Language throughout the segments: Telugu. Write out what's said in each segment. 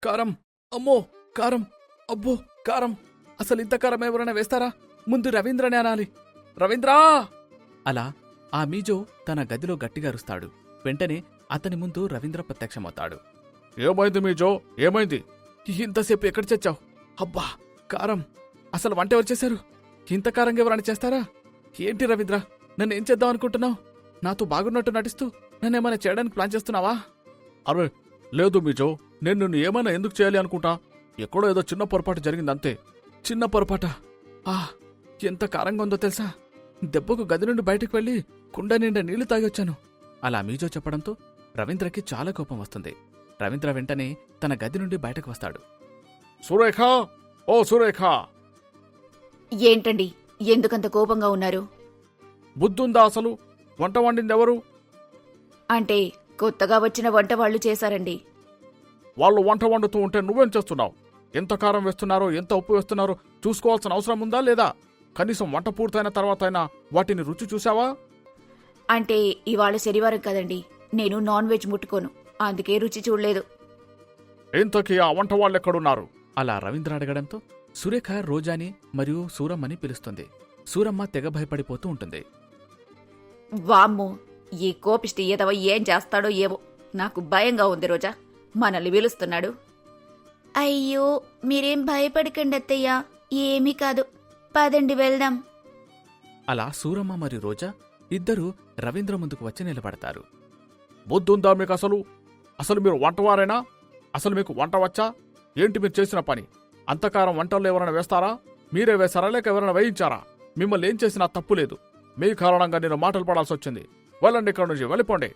కారం, అమ్మో కారం, అబ్బో కారం. అసలు ఇంత కారం ఎవరైనా వేస్తారా? ముందు రవీంద్రనే అనాలి. రవీంద్రా! అలా ఆ మీజో తన గదిలో గట్టిగా అరుస్తాడు. వెంటనే అతని ముందు రవీంద్ర ప్రత్యక్షమవుతాడు. ఏమైంది మీజో, ఏమైంది? ఇంతసేపు ఎక్కడ చచ్చావు? అబ్బా కారం! అసలు వంట ఎవరు చేశారు? ఇంత కారంగా ఎవరైనా చేస్తారా? ఏంటి రవీంద్ర, నన్నేం చేద్దాం అనుకుంటున్నావు? నాతో బాగున్నట్టు నటిస్తూ నన్నేమైనా చేయడానికి ప్లాన్ చేస్తున్నావా? అరే లేదు మీజో, నేను నిన్ను ఏమైనా ఎందుకు చేయాలి అనుకుంటా? ఎక్కడో ఏదో చిన్న పొరపాటు జరిగిందంతే. చిన్న పొరపాట? ఎంత కారంగా ఉందో తెలుసా? దెబ్బకు గది నుండి బయటకు వెళ్లి కుండ నిండా నీళ్లు తాగొచ్చాను. అలా మీజో చెప్పడంతో రవీంద్రకి చాలా కోపం వస్తుంది. రవీంద్ర వెంటనే తన గది నుండి బయటకు వస్తాడు. సురేఖ, ఓ సురేఖ! ఏంటండి, ఎందుకంత కోపంగా ఉన్నారు? బుద్ధుందా అసలు? వంట వండిందెవరు? అంటే కొత్తగా వచ్చిన వంట వాళ్ళు చేశారండి. వాళ్ళు వంట వండుతూ ఉంటే నువ్వేం చేస్తున్నావు? ఎంత కారం వేస్తున్నారో, ఎంత ఉప్పు వేస్తున్నారో చూసుకోవాల్సిన అవసరం ఉందా లేదా? కనీసం వంట పూర్తయిన తర్వాత అయినా వాటిని రుచి చూసావా? అంటే ఇవాళ శనివారం కదండి, నేను నాన్ వెజ్ ముట్టుకోను, అందుకే రుచి చూడలేదు. ఇంతకీ ఆ వంట వాళ్ళెక్కడున్నారు? అలా రవీంద్ర అడగడంతో సురేఖ రోజాని మరియు సూరమ్మని పిలుస్తుంది. సూరమ్మ తెగ భయపడిపోతూ ఉంటుంది. వామ్మో, ఈ కోపిష్టి ఎదవ ఏం చేస్తాడో ఏవో, నాకు భయంగా ఉంది. రోజా మనల్ని పిలుస్తున్నాడు. అయ్యో మీరేం భయపడకండి అత్తయ్య, ఏమీ కాదు, పదండి వెళ్దాం. అలా సూరమ్మ మరియు రోజా ఇద్దరూ రవీంద్ర ముందుకు వచ్చి నిలబడతారు. బుద్ధుందా మీకు అసలు? అసలు మీరు వంటవారేనా? అసలు మీకు వంట వచ్చా? ఏంటి మీరు చేసిన పని? అంతకారం వంటల్లో ఎవరైనా వేస్తారా? మీరే వేశారా లేక ఎవరైనా వేయించారా? మిమ్మల్ని ఏం చేసినా తప్పులేదు. మీ కారణంగా నేను మాటలు పడాల్సి వచ్చింది. వెళ్ళండి, ఇక్కడి నుంచి వెళ్ళిపోండి.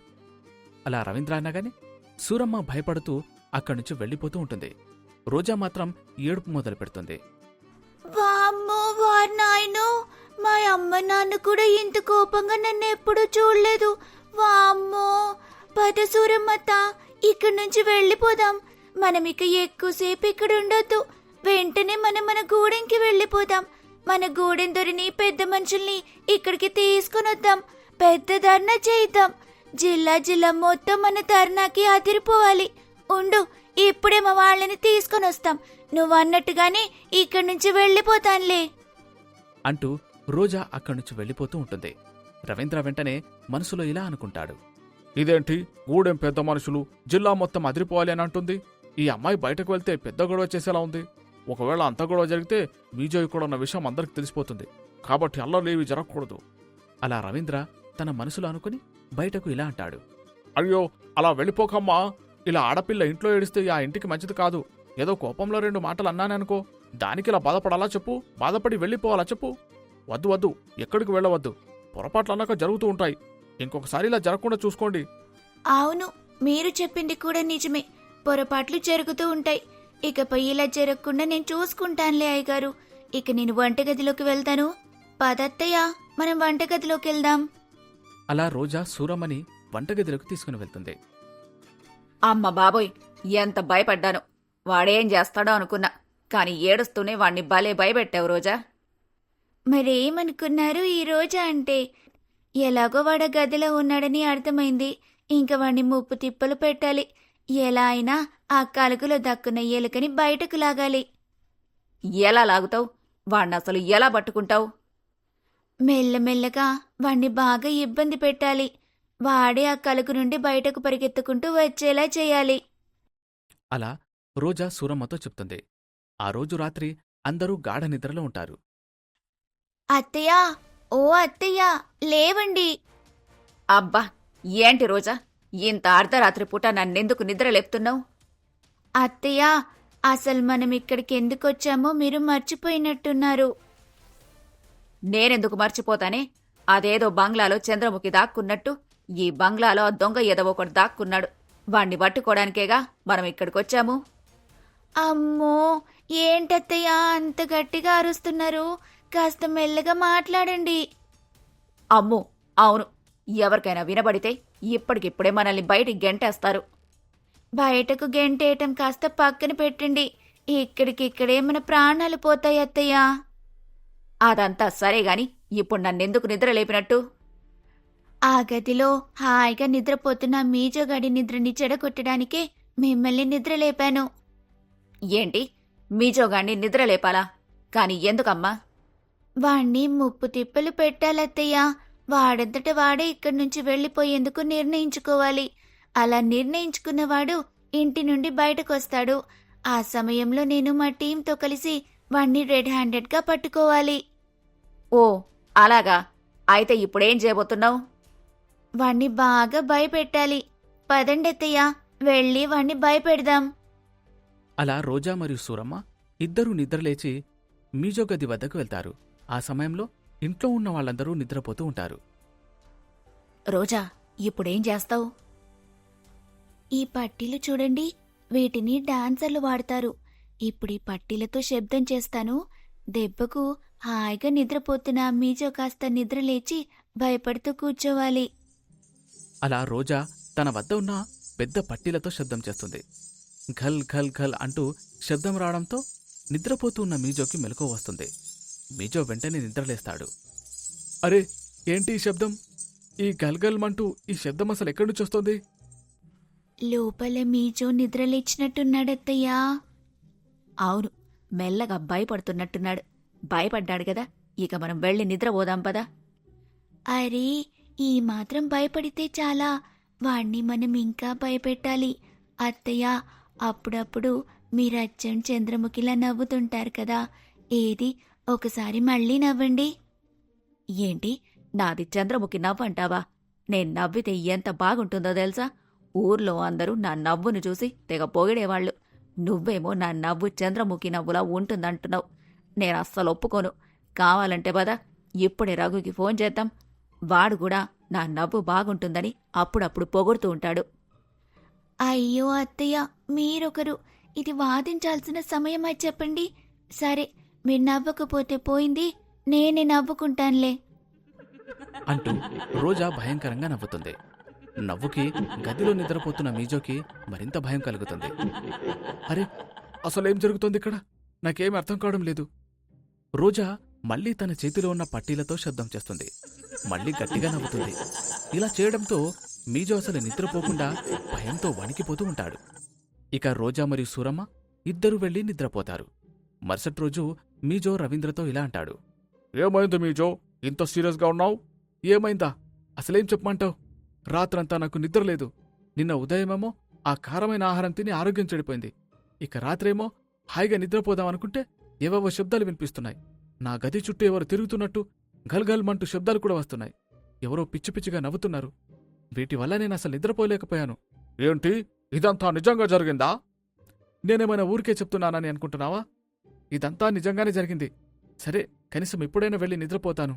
అలా రవీంద్ర అన్నగాని సూరమ్మ భయపడుతూ అక్కడి నుంచి వెళ్ళిపోతూ ఉంటుంది. రోజా మాత్రం ఏడుపు మొదలు పెడుతుంది. వామ్మో వార్నాయనో, మా అమ్మ నాన్న కూడా ఇంత కోపంగా నన్ను ఎప్పుడూ చూడలేదు. వామ్మో, పద సూరమ్మత్త, ఇక్కడి నుంచి వెళ్ళిపోదాం. మనం ఇక ఎక్కువసేపు ఇక్కడ ఉండొద్దు. వెంటనే మనం మన గూడెంకి వెళ్ళిపోదాం. మన గూడెం దొరిని పెద్ద మనుషుల్ని ఇక్కడికి తీసుకుని వద్దాం. పెద్ద ధర్నా చేద్దాం. జిల్లా మొత్తం మన ధర్నాకి అదిరిపోవాలి. ఉండు, ఇప్పుడే మా వాళ్ళని తీసుకుని వస్తాం. నువ్వు అన్నట్టుగానే ఇక్కడి నుంచి వెళ్ళిపోతానులే అంటూ రోజా అక్కడి నుంచి వెళ్ళిపోతూ ఉంటుంది. రవీంద్ర వెంటనే మనసులో ఇలా అనుకుంటాడు. ఇదేంటి, గూడెం పెద్ద మనుషులు జిల్లా మొత్తం అదిరిపోవాలి అని అంటుంది. ఈ అమ్మాయి బయటకు వెళ్తే పెద్ద గొడవ చేసేలా ఉంది. ఒకవేళ అంత గొడవ జరిగితే మీజో ఇక్కడ ఉన్న విషయం అందరికి తెలిసిపోతుంది. కాబట్టి అల్లర్లేవి జరగకూడదు. అలా రవీంద్ర తన మనసులో అనుకుని బయటకు ఇలా అంటాడు. అయ్యో అలా వెళ్ళిపోకమ్మా. ఇలా ఆడపిల్ల ఇంట్లో ఏడిస్తే ఆ ఇంటికి మంచిది కాదు. ఏదో కోపంలో 2 మాటలు అన్నాననుకో, దానికి ఇలా బాధపడాలా చెప్పు? బాధపడి వెళ్ళిపోవాలా చెప్పు? వద్దు వద్దు, ఎక్కడికి వెళ్ళవద్దు. పొరపాట్లు అన్నాక జరుగుతూ ఉంటాయి. ఇంకొకసారి ఇలా జరగకుండా చూసుకోండి. అవును, మీరు చెప్పింది కూడా నిజమే. పొరపాట్లు జరుగుతూ ఉంటాయి. ఇకపై ఇలా జరగకుండా నేను చూసుకుంటానులే అయ్యగారు. ఇక నేను వంటగదిలోకి వెళ్తాను. పదత్తయ్య, మనం వంటగదిలోకి వెళ్దాం. అలా రోజా సూరమ్మని వంటగదిలోకి తీసుకుని వెళ్తుంది. అమ్మ బాబోయ్, ఎంత భయపడ్డాను. వాడేం చేస్తాడో అనుకున్నా, కాని ఏడుస్తూనే వాణ్ణి భలే భయపెట్టావు రోజా. మరేమనుకున్నారు ఈ రోజా అంటే? ఎలాగో వాడ గదిలో ఉన్నాడని అర్థమైంది. ఇంక వాణ్ణి ముప్పు తిప్పలు పెట్టాలి. ఎలా అయినా ఆ కలుగులో దక్కున్న ఎలుకని బయటకు లాగాలి. ఎలా లాగుతావు? వాణ్ణసలు ఎలా పట్టుకుంటావు? మెల్లమెల్లగా వాణ్ణి బాగా ఇబ్బంది పెట్టాలి. వాడే ఆ కలుగు నుండి బయటకు పరిగెత్తుకుంటూ వచ్చేలా చేయాలి. అలా రోజా సూరమ్మతో చెప్తుంది. ఆ రోజు రాత్రి అందరూ గాఢ నిద్రలో ఉంటారు. అత్తయ్యా, ఓ అత్తయ్యా, లేవండి. అబ్బా, ఏంటి రోజా, ఇంత అర్ధరాత్రి పూట నన్నెందుకు నిద్ర లేపుతున్నావు? అత్తయ్యా, అసలు మనం ఇక్కడికి ఎందుకొచ్చామో మీరు మర్చిపోయినట్టున్నారు. నేనెందుకు మర్చిపోతానే? అదేదో బంగ్లాలో చంద్రముఖి దాక్కున్నట్టు ఈ బంగ్లాలో ఆ దొంగ ఏదో ఒకటి దాక్కున్నాడు. వాణ్ణి పట్టుకోవడానికేగా మనం ఇక్కడికొచ్చాము. అమ్మో, ఏంటత్తయ్యా అంత గట్టిగా అరుస్తున్నారు? కాస్త మెల్లగా మాట్లాడండి. అమ్మో అవును, ఎవరికైనా వినబడితే ఇప్పటికిప్పుడే మనల్ని బయటికి గెంటేస్తారు. బయటకు గెంటేయటం కాస్త పక్కన పెట్టండి. ఇక్కడికిక్కడే మన ప్రాణాలు పోతాయి అత్తయ్యా. అదంతా సరేగాని ఇప్పుడు నన్నెందుకు నిద్ర లేపినట్టు? ఆ గదిలో హాయిగా నిద్రపోతున్న మీజోగాడి నిద్రని చెడగొట్టడానికే మిమ్మల్ని నిద్రలేపాను. ఏంటి మీజోగాణ్ణి నిద్రలేపాలా? కాని ఎందుకమ్మా? వాణ్ణి ముప్పు తిప్పలు పెట్టాలత్తయ్యా. వాడంతట వాడే ఇక్కడి నుంచి వెళ్లిపోయేందుకు నిర్ణయించుకోవాలి. అలా నిర్ణయించుకున్నవాడు ఇంటి నుండి బయటకొస్తాడు. ఆ సమయంలో నేను మా టీంతో కలిసి వాణ్ణి రెడ్ హ్యాండెడ్గా పట్టుకోవాలి. ఓ అలాగా? అయితే ఇప్పుడేం చేయబోతున్నావు? వాణ్ణి బాగా భయపెట్టాలి. పదండెత్తయ్యా, వెళ్ళి వాణ్ణి భయపెడదాం. అలా రోజా మరియు సూరమ్మ ఇద్దరూ నిద్రలేచి మీజో గది వద్దకు వెళ్తారు. ఆ సమయంలో ఇంట్లో ఉన్న వాళ్ళందరూ నిద్రపోతూ ఉంటారు. రోజా, ఇప్పుడేం చేస్తావు? ఈ పట్టీలు చూడండి, వీటిని డాన్సర్లు వాడతారు. ఇప్పుడు ఈ పట్టీలతో శబ్దం చేస్తాను. దెబ్బకు హాయిగా నిద్రపోతున్న మీజో కాస్త నిద్రలేచి భయపడుతూ కూర్చోవాలి. అలా రోజా తన వద్ద ఉన్న పెద్ద పట్టీలతో శబ్దం చేస్తుంది. ఘల్ ఘల్ ఘల్ అంటూ శబ్దం రావడంతో నిద్రపోతూ ఉన్న మీజోకి మెలకువ వస్తుంది. మీజో వెంటనే నిద్రలేస్తాడు. అరే, ఏంటి ఈ శబ్దం? ఈ గల్గల్మంటూ ఈ శబ్దం అసలు ఎక్కడి నుంచి వస్తుంది? లోపల మీజో నిద్రలేచినట్టున్నాడత్తయ్యా. అవును, మెల్లగా భయపడుతున్నట్టున్నాడు. భయపడ్డాడు కదా, ఇక మనం వెళ్ళి నిద్రపోదాం పదా. అరే, ఈ మాత్రం భయపడితే చాలా. వాణ్ణి మనం ఇంకా భయపెట్టాలి. అత్తయ్య, అప్పుడప్పుడు మీరచ్చం చంద్రముఖిలా నవ్వుతుంటారు కదా, ఏది ఒకసారి మళ్ళీ నవ్వండి. ఏంటి, నాది చంద్రముఖి నవ్వంటావా? నేను నవ్వితే ఎంత బాగుంటుందో తెలుసా? ఊర్లో అందరూ నా నవ్వును చూసి తెగ పొగిడేవాళ్లు. నువ్వేమో నా నవ్వు చంద్రముఖి నవ్వులా ఉంటుందంటున్నావు. నేను అస్సలు ఒప్పుకోను. కావాలంటే పదా, ఇప్పుడే రఘుకి ఫోన్ చేద్దాం. వాడు కూడా నా నవ్వు బాగుంటుందని అప్పుడప్పుడు పొగుడుతూ ఉంటాడు. అయ్యో అత్తయ్య, మీరొకరు. ఇది వాదించాల్సిన సమయమా చెప్పండి? సరే, మీరు నవ్వకపోతే పోయింది, నేనే నవ్వుకుంటానులే అంటూ రోజా భయంకరంగా నవ్వుతుంది. నవ్వుకి గదిలో నిద్రపోతున్న మీజోకి మరింత భయం కలుగుతుంది. అరే, అసలేం జరుగుతోంది ఇక్కడ? నాకేం అర్థం కావడం లేదు. రోజా మళ్లీ తన చేతిలో ఉన్న పట్టీలతో శబ్దం చేస్తుంది. మళ్లీ గట్టిగా నవ్వుతుంది. ఇలా చేయడంతో మీజో అసలు నిద్రపోకుండా భయంతో వణికిపోతూ ఉంటాడు. ఇక రోజా మరియు సూరమ్మ ఇద్దరూ వెళ్లి నిద్రపోతారు. మరుసటి రోజు మీజో రవీంద్రతో ఇలా అంటాడు. ఏమైంది మీజో, ఇంత సీరియస్గా ఉన్నావు? ఏమైందా? అసలేం చెప్పమంటావు? రాత్రంతా నాకు నిద్రలేదు. నిన్న ఉదయమేమో ఆ కారమైన ఆహారం తిని ఆరోగ్యం చెడిపోయింది. ఇక రాత్రేమో హాయిగా నిద్రపోదామనుకుంటే ఏవేవో శబ్దాలు వినిపిస్తున్నాయి. నా గది చుట్టూ ఎవరు తిరుగుతున్నట్టు గల్గల్మంటూ శబ్దాలు కూడా వస్తున్నాయి. ఎవరో పిచ్చి పిచ్చిగా నవ్వుతున్నారు. వీటి వల్ల నేను అసలు నిద్రపోలేకపోయాను. ఏంటి, ఇదంతా నిజంగా జరిగిందా? నేనేమైనా ఊరికే చెప్తున్నానని అనుకుంటున్నావా? ఇదంతా నిజంగానే జరిగింది. సరే, కనీసం ఇప్పుడైనా వెళ్ళి నిద్రపోతాను.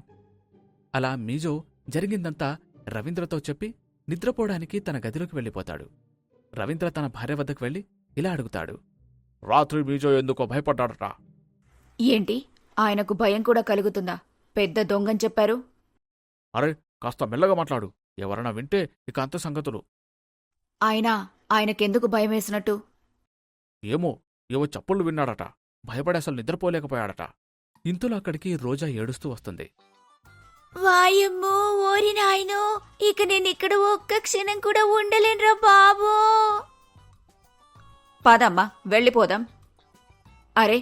అలా మీజో జరిగిందంతా రవీంద్రతో చెప్పి నిద్రపోవడానికి తన గదిలోకి వెళ్ళిపోతాడు. రవీంద్ర తన భార్య వద్దకు వెళ్లి ఇలా అడుగుతాడు. రాత్రి మీజో ఎందుకో భయపడ్డాడట. ఏంటి, ఆయనకు భయం కూడా కలుగుతుందా? పెద్ద దొంగని చెప్పారు. అరే, కాస్త మెల్లగా మాట్లాడు. ఎవరన్నా వింటే ఇక అంత సంగతులు. ఆయనకెందుకు భయం వేసినట్టు? ఏమో చప్పుళ్ళు విన్నాడట. భయపడి అసలు నిద్రపోలేకపోయాడట. ఇంతలో అక్కడికి రోజా ఏడుస్తూ వస్తుంది. వాయమ్మో, ఓరి నాయనో, ఇక నేనిక్కడ ఒక్క క్షణం కూడా ఉండలేనురా బాబూ. పదమ్మా, వెళ్ళిపోదాం. అరే,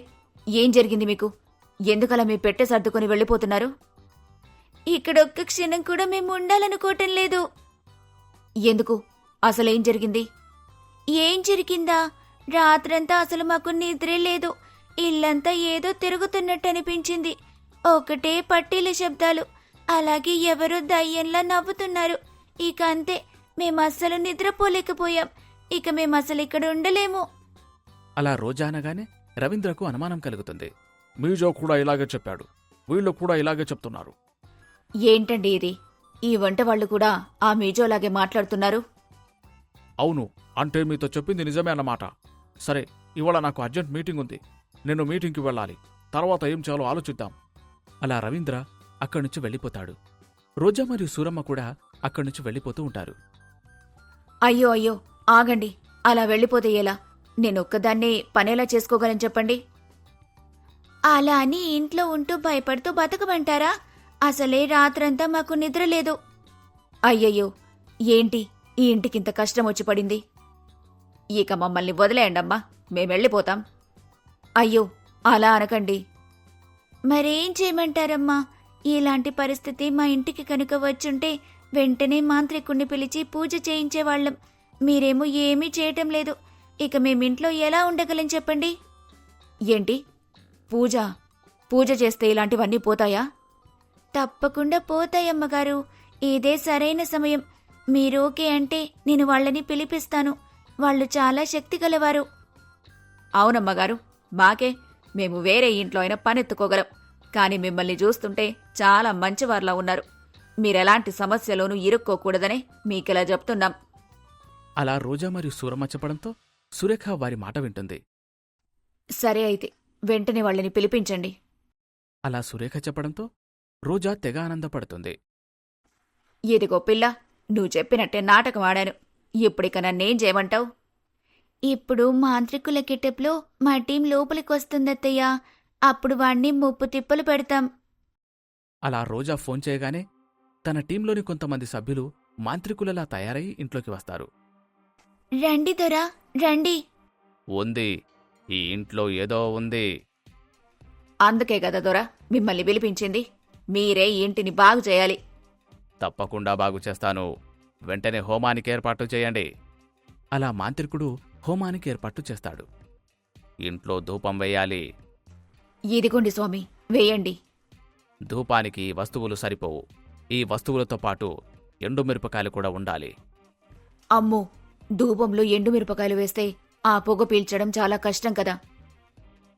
ఏం జరిగింది మీకు? ఎందుకలా మీ పెట్టె సర్దుకొని వెళ్ళిపోతున్నారు? ఇక్కడొక్క క్షణం కూడా మేము ఉండాలనుకోవటం లేదు. ఎందుకు? అసలేం జరిగింది? ఏం జరిగిందా? రాత్రంతా అసలు మాకు నిద్రే లేదు. ఇల్లంతా ఏదో తిరుగుతున్నట్టు అనిపించింది. ఒకటే పట్టీల శబ్దాలు. అలాగే ఎవరో దయ్యంలా నవ్వుతున్నారు. ఇక అంతే, మేమస్సలు నిద్రపోలేకపోయాం. ఇక మేమసలు ఇక్కడ ఉండలేము. అలా రోజా అనగానే రవీంద్రకు అనుమానం కలుగుతుంది. మీజో కూడా ఇలాగే చెప్పాడు, వీళ్ళు కూడా ఇలాగే చెప్తున్నారు. ఏంటండి ఇది? ఈ వంట వాళ్ళు కూడా ఆ మీజోలాగే మాట్లాడుతున్నారు. అవును, అంటే మీతో చెప్పింది నిజమే అన్నమాట. సరే, ఇవాళ నాకు అర్జెంట్ మీటింగ్ ఉంది. నేను మీటింగ్కి వెళ్ళాలి. తర్వాత ఏం చేయాలో ఆలోచిద్దాం. అలా రవీంద్ర అక్కడ్నుంచి వెళ్ళిపోతాడు. రోజా మరియు సూరమ్మ కూడా అక్కడ్నుంచి వెళ్ళిపోతూ ఉంటారు. అయ్యో అయ్యో, ఆగండి. అలా వెళ్ళిపోతే ఎలా? నేనొక్కదాన్నే పనేలా చేసుకోగలను చెప్పండి. అలా అని ఇంట్లో ఉంటూ భయపడుతూ బతకమంటారా? అసలే రాత్రంతా మాకు నిద్ర లేదు. అయ్యయ్యో, ఏంటి ఈ ఇంటికింత కష్టం వచ్చి పడింది? ఇక మమ్మల్ని వదిలేయండమ్మా, మేమెళ్ళిపోతాం. అయ్యో అలా అనకండి. మరేం చేయమంటారమ్మా? ఇలాంటి పరిస్థితి మా ఇంటికి కనుక వచ్చుంటే వెంటనే మాంత్రికుణ్ణి పిలిచి పూజ చేయించేవాళ్లం. మీరేమో ఏమీ చేయటం లేదు. ఇక మేమింట్లో ఎలా ఉండగలం చెప్పండి? ఏంటి పూజ? పూజ చేస్తే ఇలాంటివన్నీ పోతాయా? తప్పకుండా పోతాయమ్మగారు. ఇదే సరైన సమయం. మీరోకే అంటే నేను వాళ్ళని పిలిపిస్తాను. వాళ్ళు చాలా శక్తి గలవారు. అవునమ్మగారు, మాకే. మేము వేరే ఇంట్లో అయినా పనెత్తుకోగలం. కాని మిమ్మల్ని చూస్తుంటే చాలా మంచివార్లా ఉన్నారు. మీరెలాంటి సమస్యలోనూ ఇరుక్కోకూడదనే మీకిలా చెప్తున్నాం. అలా రోజా మరియు సూరమ్మ చెప్పడంతో సురేఖ వారి మాట వింటుంది. సరే అయితే వెంటనే వాళ్ళని పిలిపించండి. అలా సురేఖ చెప్పడంతో రోజా తెగ ఆనందపడుతుంది. ఇదిగో పిల్ల, నువ్వు చెప్పినట్టే నాటకం ఆడాను. ఇప్పుడిక నన్నేం చేయమంటావు? ఇప్పుడు మాంత్రికుల కిటప్లో మా టీం లోపలికొస్తుందత్తయ్యా. అప్పుడు వాణ్ణి ముప్పు తిప్పలు పెడతాం. అలా రోజా ఫోన్ చేయగానే తన టీంలోని కొంతమంది సభ్యులు మాంత్రికులలా తయారై ఇంట్లోకి వస్తారు. రండి దొరా, రండి. ఉంది, ఈ ఇంట్లో ఏదో ఉంది. అందుకే కదా దొరా మిమ్మల్ని పిలిపించింది. మీరే ఈ ఇంటిని బాగు చేయాలి. తప్పకుండా బాగు చేస్తాను. వెంటనే హోమానికి ఏర్పాటు చేయండి. అలా మాంత్రికుడు హోమానికి ఏర్పాటు చేస్తాడు. ఇంట్లో ధూపం వేయాలి. ఇదిగోండి స్వామి, వేయండి. ధూపానికి వస్తువులు సరిపోవు. ఈ వస్తువులతో పాటు ఎండుమిరపకాయలు కూడా ఉండాలి. అమ్మో, ధూపంలో ఎండుమిరపకాయలు వేస్తే ఆ పొగ పీల్చడం చాలా కష్టం కదా.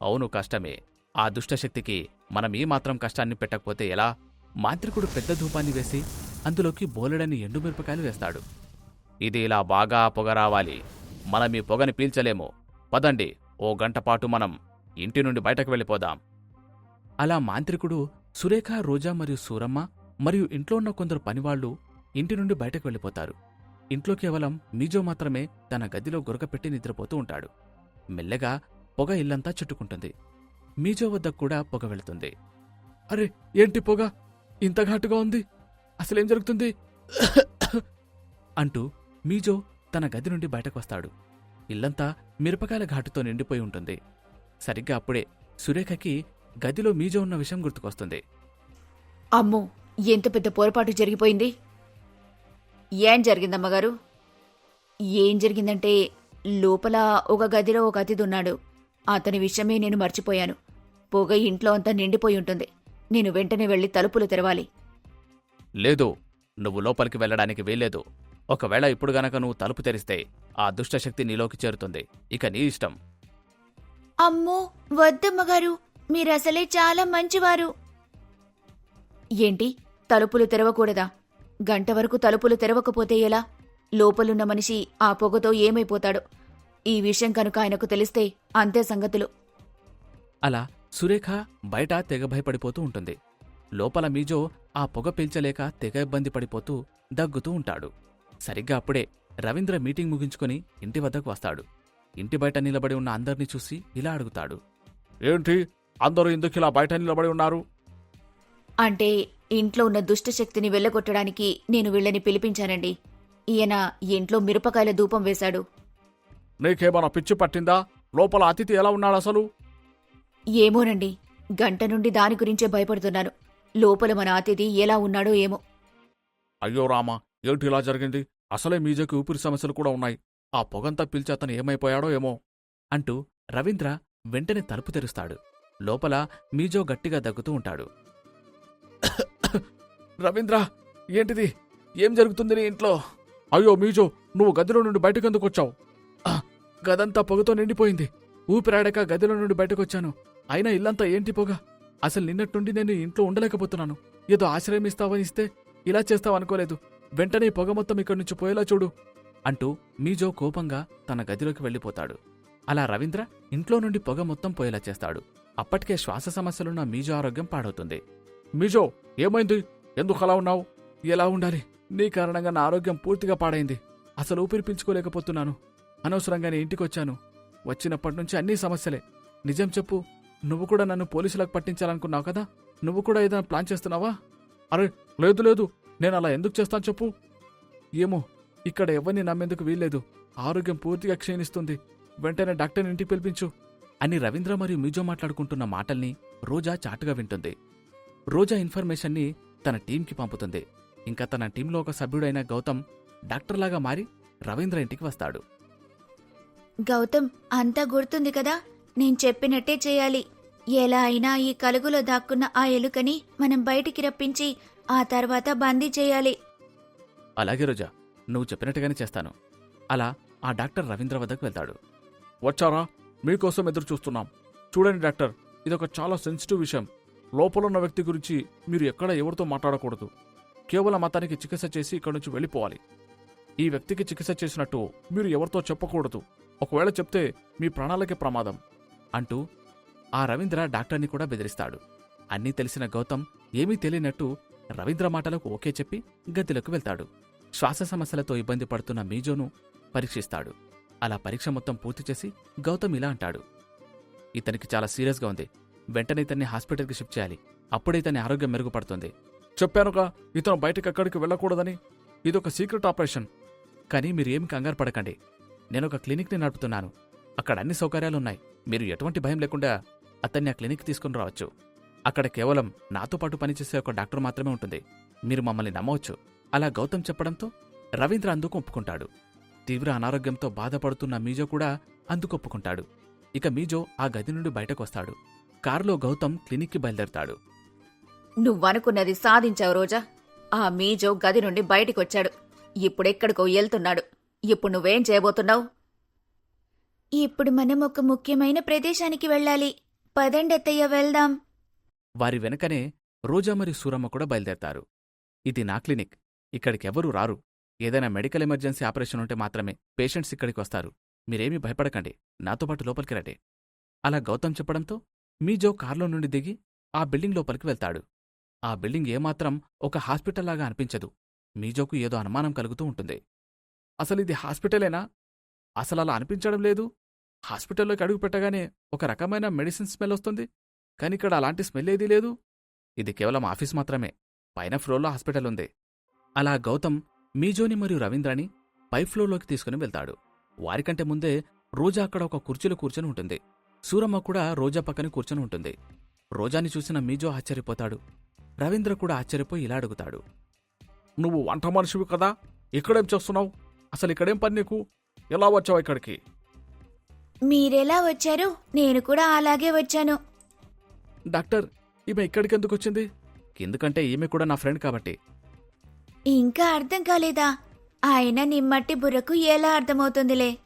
అవును, కష్టమే. ఆ దుష్టశక్తికి మనం ఈ మాత్రం కష్టాన్ని పెట్టకపోతే ఎలా? మాంత్రికుడు పెద్ద ధూపాన్ని వేసి అందులోకి బోలెడని ఎండుమిరపకాయలు వేస్తాడు. ఇది ఇలా బాగా పొగ రావాలి. మనం ఈ పొగని పీల్చలేము. పదండి, ఓ గంట పాటు మనం ఇంటి నుండి బయటకు వెళ్ళిపోదాం. అలా మాంత్రికుడు సురేఖ, రోజా మరియు సూరమ్మ మరియు ఇంట్లో ఉన్న కొందరు పనివాళ్లు ఇంటి నుండి బయటకు వెళ్ళిపోతారు. ఇంట్లో కేవలం మీజో మాత్రమే తన గదిలో గురకపెట్టి నిద్రపోతూ ఉంటాడు. మెల్లగా పొగ ఇల్లంతా చుట్టుకుంటుంది. మీజో వద్దకు కూడా పొగ వెళుతుంది. అరే, ఏంటి పొగ ఇంత ఘాటుగా ఉంది? అసలేం జరుగుతుంది? అంటూ మీజో తన గది నుండి బయటకు వస్తాడు. ఇల్లంతా మిరపకాయల ఘాటుతో నిండిపోయి ఉంటుంది. సరిగ్గా అప్పుడే సురేఖకి గదిలో మీజో ఉన్న విషయం గుర్తుకొస్తుంది. అమ్మో, ఎంత పెద్ద పొరపాటు జరిగిపోయింది. ఏం జరిగిందమ్మగారు? ఏం జరిగిందంటే లోపల ఒక గదిలో ఒక అతిథి ఉన్నాడు. అతని విషయమే నేను మర్చిపోయాను. పొగ ఇంట్లో అంతా నిండిపోయి ఉంటుంది. నేను వెంటనే వెళ్లి తలుపులు తెరవాలి. లేదు, నువ్వు లోపలికి వెళ్లడానికి వీల్లేదు. ఒకవేళ ఇప్పుడు గనక నువ్వు తలుపు తెరిస్తే ఆ దుష్టశక్తి నీలోకి చేరుతుంది. ఇక నీ ఇష్టం. అమ్మో, వద్దమ్మగారు, మీరసలే చాలా మంచివారు. ఏంటి, తలుపులు తెరవకూడదా? గంట వరకు తలుపులు తెరవకపోతే ఎలా? లోపలున్న మనిషి ఆ పొగతో ఏమైపోతాడు? ఈ విషయం కనుక ఆయనకు తెలిస్తే అంతే సంగతులు. అలా సురేఖ బయట తెగ భయపడిపోతూ ఉంటుంది. లోపల మీజో ఆ పొగ పీల్చలేక తెగ ఇబ్బంది పడిపోతూ దగ్గుతూ ఉంటాడు. సరిగ్గా అప్పుడే రవీంద్ర మీటింగ్ ముగించుకొని ఇంటి వద్దకు వస్తాడు. ఇంటి బయట నిలబడి ఉన్న అందర్నీ చూసి ఇలా అడుగుతాడు. ఏంటి, అందరూ ఎందుకిలా బయట నిలబడి ఉన్నారు? అంటే ఇంట్లో ఉన్న దుష్టశక్తిని వెళ్ళగొట్టడానికి నేను వీళ్ళని పిలిపించానండి. ఈయన ఇంట్లో మిరపకాయల ధూపం వేశాడు. నీకేమన్నా పిచ్చి పట్టిందా? లోపల అతిథి ఎలా ఉన్నాడు అసలు? ఏమోనండి, గంట నుండి దాని గురించే భయపడుతున్నాను. లోపల మన అతిథి ఎలా ఉన్నాడో ఏమో. అయ్యో రామా, ఏంటి ఇలా జరిగింది? అసలే మీజోకి ఊపిరి సమస్యలు కూడా ఉన్నాయి. ఆ పొగంతా పిలిచి అతను ఏమైపోయాడో ఏమో అంటూ రవీంద్ర వెంటనే తలుపు తెరుస్తాడు. లోపల మీజో గట్టిగా దగ్గుతూ ఉంటాడు. రవీంద్ర, ఏంటిది? ఏం జరుగుతుంది నీ ఇంట్లో? అయ్యో మీజో, నువ్వు గదిలో నుండి బయటకెందుకొచ్చావు? గదంతా పొగతో నిండిపోయింది. ఊపిరాడాక గదిలో నుండి బయటకొచ్చాను. అయినా ఇల్లంతా ఏంటి పొగ? అసలు నిన్నట్టుండి నేను ఇంట్లో ఉండలేకపోతున్నాను. ఏదో ఆశ్రయం ఇస్తావని ఇస్తే ఇలా చేస్తావనుకోలేదు. వెంటనే పొగ మొత్తం ఇక్కడి నుంచి పోయేలా చూడు అంటూ మీజో కోపంగా తన గదిలోకి వెళ్ళిపోతాడు. అలా రవీంద్ర ఇంట్లో నుండి పొగ మొత్తం పోయేలా చేస్తాడు. అప్పటికే శ్వాస సమస్యలున్న మీజో ఆరోగ్యం పాడవుతుంది. మీజో, ఏమైంది? ఎందుకు అలా ఉన్నావు? ఎలా ఉండాలి? నీ కారణంగా నా ఆరోగ్యం పూర్తిగా పాడైంది. అసలు ఊపిరి పీల్చుకోలేకపోతున్నాను. అనవసరంగానే ఇంటికొచ్చాను. వచ్చినప్పటి నుంచి అన్నీ సమస్యలే. నిజం చెప్పు, నువ్వు కూడా నన్ను పోలీసులకు పట్టించాలనుకున్నావు కదా? నువ్వు కూడా ఏదైనా ప్లాన్ చేస్తున్నావా? అరే లేదు లేదు, నేను అలా ఎందుకు చేస్తాను చెప్పు. ఏమో, ఇక్కడ ఎవరిని నమ్మేందుకు వీల్లేదు. ఆరోగ్యం పూర్తిగా క్షీణిస్తుంది. వెంటనే డాక్టర్ని ఇంటికి పిలిపించు. అని రవీంద్ర మరియు మీజో మాట్లాడుకుంటున్న మాటల్ని రోజా చాటుగా వింటుంది. రోజా ఇన్ఫర్మేషన్ని తన టీంకి పంపుతుంది. ఇంకా తన టీంలో ఒక సభ్యుడైన గౌతమ్ డాక్టర్లాగా మారి రవీంద్ర ఇంటికి వస్తాడు. గౌతమ్, అంతా గుర్తుంది కదా? నేను చెప్పినట్టే చేయాలి. ఎలా అయినా ఈ కలుగులో దాక్కున్న ఆ ఎలుకని మనం బయటికి రప్పించి ఆ తర్వాత బందీ చేయాలి. అలాగే రోజా, నువ్వు చెప్పినట్టుగానే చేస్తాను. అలా ఆ డాక్టర్ రవీంద్ర వద్దకు వెళ్తాడు. వచ్చారా? మీకోసం ఎదురు చూస్తున్నాం. చూడండి డాక్టర్, ఇదొక చాలా సెన్సిటివ్ విషయం. లోపలున్న వ్యక్తి గురించి మీరు ఎక్కడ ఎవరితో మాట్లాడకూడదు. కేవలం అతనికి చికిత్స చేసి ఇక్కడి నుంచి వెళ్ళిపోవాలి. ఈ వ్యక్తికి చికిత్స చేసినట్టు మీరు ఎవరితో చెప్పకూడదు. ఒకవేళ చెప్తే మీ ప్రాణాలకే ప్రమాదం అంటూ ఆ రవీంద్ర డాక్టర్ని కూడా బెదిరిస్తాడు. అన్నీ తెలిసిన గౌతమ్ ఏమీ తెలియనట్టు రవీంద్ర మాటలకు ఓకే చెప్పి గదిలోకి వెళ్తాడు. శ్వాస సమస్యలతో ఇబ్బంది పడుతున్న మీజోను పరీక్షిస్తాడు. అలా పరీక్ష మొత్తం పూర్తి చేసి గౌతమ్ ఇలా అంటాడు. ఇతనికి చాలా సీరియస్గా ఉంది. వెంటనే ఇతన్ని హాస్పిటల్కి షిఫ్ట్ చేయాలి. అప్పుడే ఇతని ఆరోగ్యం మెరుగుపడుతుంది. చెప్పానుగా ఇతను బయటకు ఎక్కడికి వెళ్ళకూడదని. ఇదొక సీక్రెట్ ఆపరేషన్. కానీ మీరు ఏమి కంగారు పడకండి. నేనొక క్లినిక్ని నడుపుతున్నాను. అక్కడ అన్ని సౌకర్యాలున్నాయి. మీరు ఎటువంటి భయం లేకుండా అతన్ని ఆ క్లినిక్ తీసుకుని రావచ్చు. అక్కడ కేవలం నాతో పాటు పనిచేసే ఒక డాక్టర్ మాత్రమే ఉంటుంది. మీరు మమ్మల్ని నమ్మవచ్చు. అలా గౌతమ్ చెప్పడంతో రవీంద్ర అందుకు ఒప్పుకుంటాడు. తీవ్ర అనారోగ్యంతో బాధపడుతున్న మీజో కూడా అందుకు ఒప్పుకుంటాడు. ఇక మీజో ఆ గది నుండి బయటకొస్తాడు. కారులో గౌతమ్ క్లినిక్కి బయలుదేరతాడు. నువ్వనుకున్నది సాధించావు రోజా. ఆ మీజో గది నుండి బయటికొచ్చాడు. ఇప్పుడెక్కడికో వెళ్తున్నాడు. ఇప్పుడు నువ్వేం చేయబోతున్నావు? ఇప్పుడు మనం ఒక ముఖ్యమైన ప్రదేశానికి వెళ్ళాలి. పదండత్తయ్య, వెళ్దాం. వారి వెనకనే రోజా మరియు సూరమ్మ కూడా బయలుదేరతారు. ఇది నా క్లినిక్. ఇక్కడికెవరూ రారు. ఏదైనా మెడికల్ ఎమర్జెన్సీ ఆపరేషన్ ఉంటే మాత్రమే పేషెంట్స్ ఇక్కడికి వస్తారు. మీరేమీ భయపడకండి. నాతో పాటు లోపలికి రండి. అలా గౌతమ్ చెప్పడంతో మీజో కార్లో నుండి దిగి ఆ బిల్డింగ్ లోపలికి వెళ్తాడు. ఆ బిల్డింగ్ ఏమాత్రం ఒక హాస్పిటల్లాగా అనిపించదు. మీజోకు ఏదో అనుమానం కలుగుతూ ఉంటుంది. అసలిది హాస్పిటలేనా? అసలలా అనిపించడం లేదు. హాస్పిటల్లోకి అడుగు పెట్టగానే ఒక రకమైన మెడిసిన్ స్మెల్ వస్తుంది. కానీ ఇక్కడ అలాంటి స్మెల్ ఏదీ లేదు. ఇది కేవలం ఆఫీస్ మాత్రమే. పైన ఫ్లోర్లో హాస్పిటల్ ఉంది. అలా గౌతమ్ మీజోని మరియు రవీంద్రని పై ఫ్లోర్లోకి తీసుకుని వెళ్తాడు. వారికంటే ముందే రోజా అక్కడ ఒక కుర్చీలో కూర్చొని ఉంటుంది. సూరమ్మ కూడా రోజా పక్కన కూర్చొని ఉంటుంది. రోజాని చూసిన మీజో ఆశ్చర్యపోతాడు. రవీంద్ర కూడా ఆశ్చర్యపోయి ఇలా అడుగుతాడు. నువ్వు వంట మనిషివి కదా? ఇక్కడేం చేస్తున్నావు? అసలు ఇక్కడేం పని నీకు? ఎలా వచ్చావు ఇక్కడికి? మీరెలా వచ్చారు? నేను కూడా అలాగే వచ్చాను. డాక్టర్, ఈమె ఇక్కడికెందుకు వచ్చింది? ఎందుకంటే ఈమె కూడా నా ఫ్రెండ్ కాబట్టి. ఇంకా అర్థం కాలేదా? ఆయన నిమ్మట్టి బుర్రకు ఎలా అర్థమవుతుందిలే.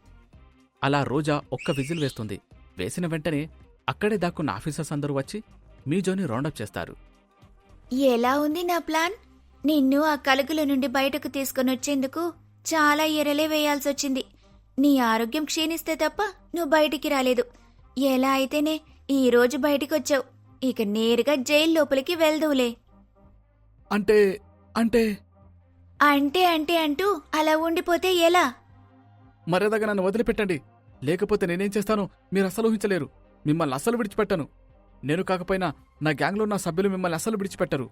అలా రోజా ఒక్క విజిల్ వేస్తుంది. వేసిన వెంటనే అక్కడే దాక్కున్న ఆఫీసర్స్ అందరూ వచ్చి మీజోని రౌండప్ చేస్తారు. ఎలా ఉంది నా ప్లాన్? నిన్ను ఆ కలుగుల నుండి బయటకు తీసుకొనొచ్చేందుకు చాలా ఎరలే వేయాల్సొచ్చింది. నీ ఆరోగ్యం క్షీణిస్తే తప్ప నువ్వు బయటికి రాలేదు. ఎలా అయితేనే ఈ రోజు బయటికొచ్చావు. ఇక నేరుగా జైలు లోపలికి వెళ్దువులే. అంటే అంటే అంటే అంటే అంటూ అలా ఉండిపోతే ఎలా? మర్యాదగా నన్ను వదిలిపెట్టండి. లేకపోతే నేనేం చేస్తానో మీరు అసలు ఊహించలేరు. మిమ్మల్ని అస్సలు విడిచిపెట్టను. నేను కాకపోయినా నా గ్యాంగ్లో ఉన్న సభ్యులు మిమ్మల్ని అస్సలు విడిచిపెట్టరు.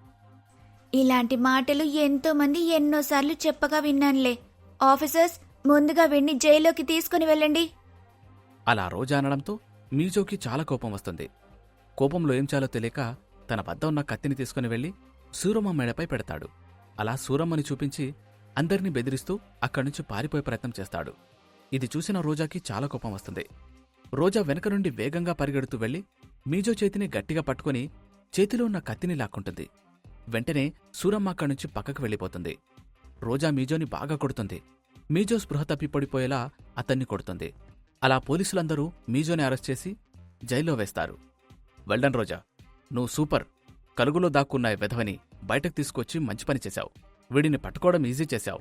ఇలాంటి మాటలు ఎంతో మంది ఎన్నోసార్లు చెప్పగా విన్నానులే. ఆఫీసర్స్, ముందుగా వీణ్ణి జైల్లోకి తీసుకుని వెళ్ళండి. అలా రోజా అనడంతో మీజోకి చాలా కోపం వస్తుంది. కోపంలో ఏం చాలో తెలియక తన వద్ద ఉన్న కత్తిని తీసుకుని వెళ్లి సూరమ్మ మెడపై పెడతాడు. అలా సూరమ్మని చూపించి అందర్నీ బెదిరిస్తూ అక్కడ్నుంచి పారిపోయే ప్రయత్నం చేస్తాడు. ఇది చూసిన రోజాకి చాలా కోపం వస్తుంది. రోజా వెనక నుండి వేగంగా పరిగెడుతూ వెళ్లి మీజో చేతిని గట్టిగా పట్టుకుని చేతిలో ఉన్న కత్తిని లాక్కుంటుంది. వెంటనే సూరమ్మ అక్కడ్నుంచి పక్కకు వెళ్ళిపోతుంది. రోజా మీజోని బాగా కొడుతుంది. మీజో స్పృహ తప్పి పడిపోయేలా అతన్ని కొడుతుంది. అలా పోలీసులందరూ మీజోని అరెస్ట్ చేసి జైల్లో వేస్తారు. వెల్డన్ రోజా, నువ్వు సూపర్. కలుగులో దాక్కున్న వెధవని బయటకు తీసుకొచ్చి మంచి పని చేశావు. వీడిని పట్టుకోవడం ఈజీ చేశావు.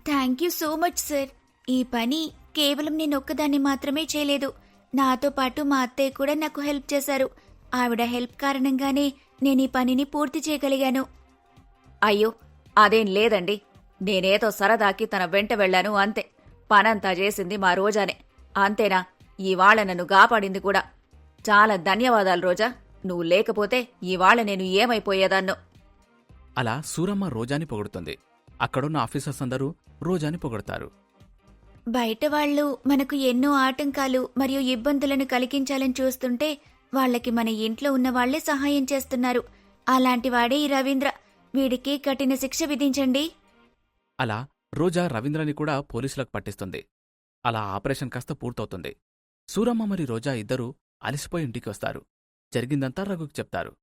Thank you so much sir. ఈ పని కేవలం నేనొక్కదాన్ని మాత్రమే చేయలేదు. నాతో పాటు మా అత్తయ్య కూడా నాకు హెల్ప్ చేశారు. ఆవిడ హెల్ప్ కారణంగానే నేను ఈ పనిని పూర్తి చేయగలిగాను. అయ్యో, అదేం లేదండి. నేనేదో సరదాకి తన వెంట వెళ్లాను అంతే. పనంతా చేసింది మా రోజానే. అంతేనా? ఇవాళ నన్ను కాపాడింది కూడా. చాలా ధన్యవాదాలు రోజా. నువ్వు లేకపోతే ఇవాళ నేను ఏమైపోయేదాన్నో. అలా సూరమ్మ రోజాని పొగుడుతుంది. అక్కడున్న ఆఫీసర్స్ అందరూ రోజాని పొగుడతారు. బయట వాళ్ళు మనకు ఎన్నో ఆటంకాలు మరియు ఇబ్బందులను కలిగించాలని చూస్తుంటే వాళ్ళకి మన ఇంట్లో ఉన్న వాళ్లే సహాయం చేస్తున్నారు. అలాంటి వాడే ఈ రవీంద్ర. వీడికి కఠిన శిక్ష విధించండి. అలా రోజా రవీంద్రని కూడా పోలీసులకు పట్టిస్తుంది. అలా ఆపరేషన్ కాస్త పూర్తవుతుంది. సూరమ్మ మరి రోజా ఇద్దరూ అలసిపోయి ఇంటికి వస్తారు. జరిగిందంతా రఘుకి చెప్తారు.